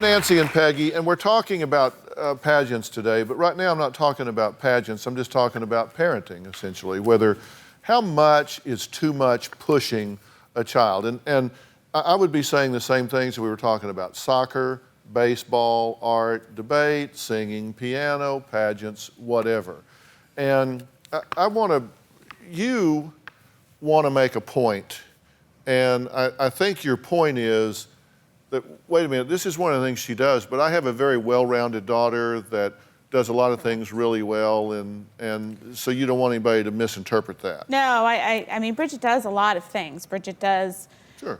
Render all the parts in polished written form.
Nancy and Peggy, and we're talking about pageants today, but right now I'm not talking about pageants, I'm just talking about parenting, essentially, how much is too much pushing a child. And I would be saying the same things that we were talking about: soccer, baseball, art, debate, singing, piano, pageants, whatever. And you want to make a point, and I think your point is that, wait a minute, this is one of the things she does, but I have a very well-rounded daughter that does a lot of things really well, and so you don't want anybody to misinterpret that. No, I mean, Bridget does a lot of things. Bridget does, sure.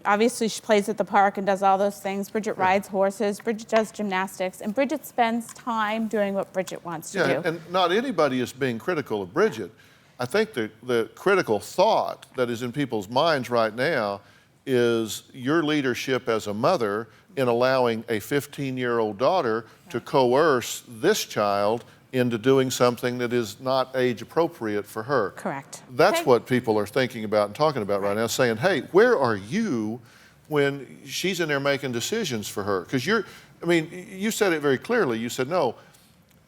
Obviously she plays at the park and does all those things. Bridget rides horses, Bridget does gymnastics, and Bridget spends time doing what Bridget wants to do. Yeah, and not anybody is being critical of Bridget. I think the critical thought that is in people's minds right now is your leadership as a mother in allowing a 15-year-old daughter to coerce this child into doing something that is not age appropriate for her. Correct. That's what people are thinking about and talking about right now, saying, hey, where are you when she's in there making decisions for her? Because you said it very clearly. You said, no,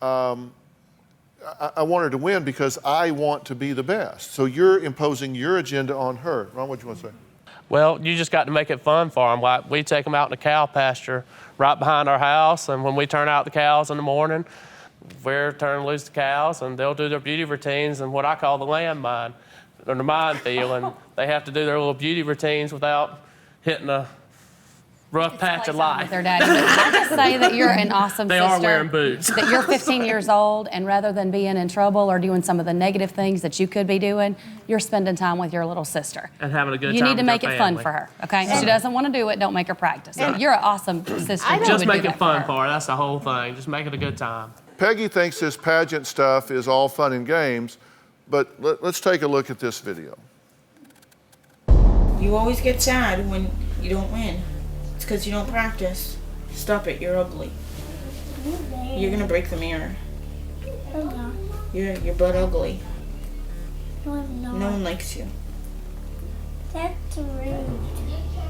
I want her to win because I want to be the best. So you're imposing your agenda on her. Ron, what do you want to say? Well, you just got to make it fun for them. Like, we take them out in the cow pasture right behind our house, and when we turn out the cows in the morning, we're turning loose the cows, and they'll do their beauty routines in what I call the landmine, or the minefield, and they have to do their little beauty routines without hitting a rough patch of life. Their daddy. But I just say that you're an awesome they sister. Are wearing boots. That you're 15 years old, and rather than being in trouble or doing some of the negative things that you could be doing, you're spending time with your little sister. And having a good time. You need to make it fun for her, okay? If she doesn't want to do it, don't make her practice. So you're an awesome sister. Just make it fun for her. That's the whole thing. Just make it a good time. Peggy thinks this pageant stuff is all fun and games, but let's take a look at this video. You always get sad when you don't win. It's because you don't practice. Stop it, you're ugly. You're gonna break the mirror. You're butt ugly. No one likes you. That's rude.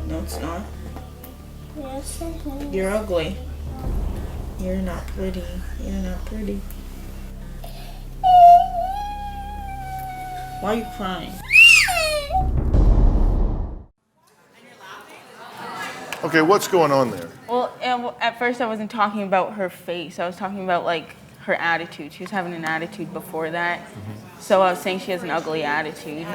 No, it's not. Yes, it is. You're ugly. You're not pretty. You're not pretty. Why are you crying? Okay, what's going on there? Well, at first I wasn't talking about her face. I was talking about, like, her attitude. She was having an attitude before that. So I was saying she has an ugly attitude.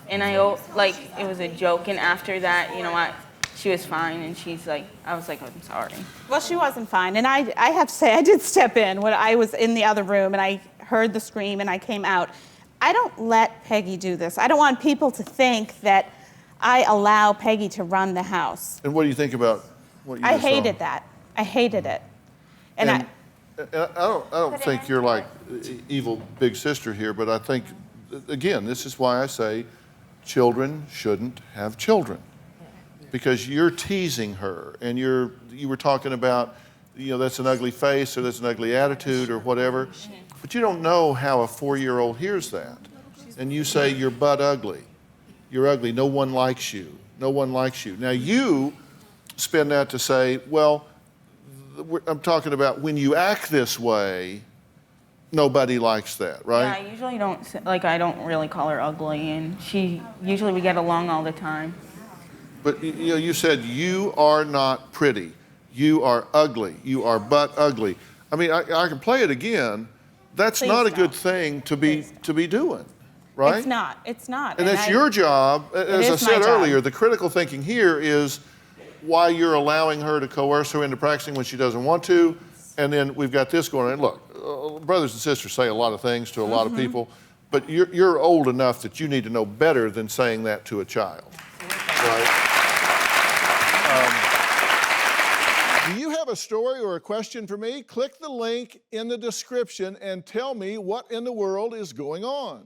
And it was a joke. And after that, you know what? She was fine, and she's like, I was like, I'm sorry. Well, she wasn't fine, and I have to say, I did step in when I was in the other room, and I heard the scream, and I came out. I don't let Peggy do this. I don't want people to think that I allow Peggy to run the house. And what do you think about what you just saw? I hated that. I hated it. And I don't think you're like evil big sister here, but I think, again, this is why I say children shouldn't have children. Because you're teasing her, and you were talking about, that's an ugly face, or that's an ugly attitude, or whatever. But you don't know how a 4-year-old hears that. And you say, you're butt ugly. You're ugly. No one likes you. No one likes you. Now you spin that to say, well, I'm talking about when you act this way, nobody likes that, right? Yeah, I usually I don't really call her ugly, and usually we get along all the time. But you said you are not pretty. You are ugly. You are butt ugly. I mean, I can play it again. That's Please not a don't. good thing to be doing, right? It's not. It's not. And that's your job. As I said earlier, the critical thinking here is why you're allowing her to coerce her into practicing when she doesn't want to. And then we've got this going on. Look, brothers and sisters say a lot of things to a lot of people, but you're old enough that you need to know better than saying that to a child, right? Do you have a story or a question for me? Click the link in the description and tell me what in the world is going on.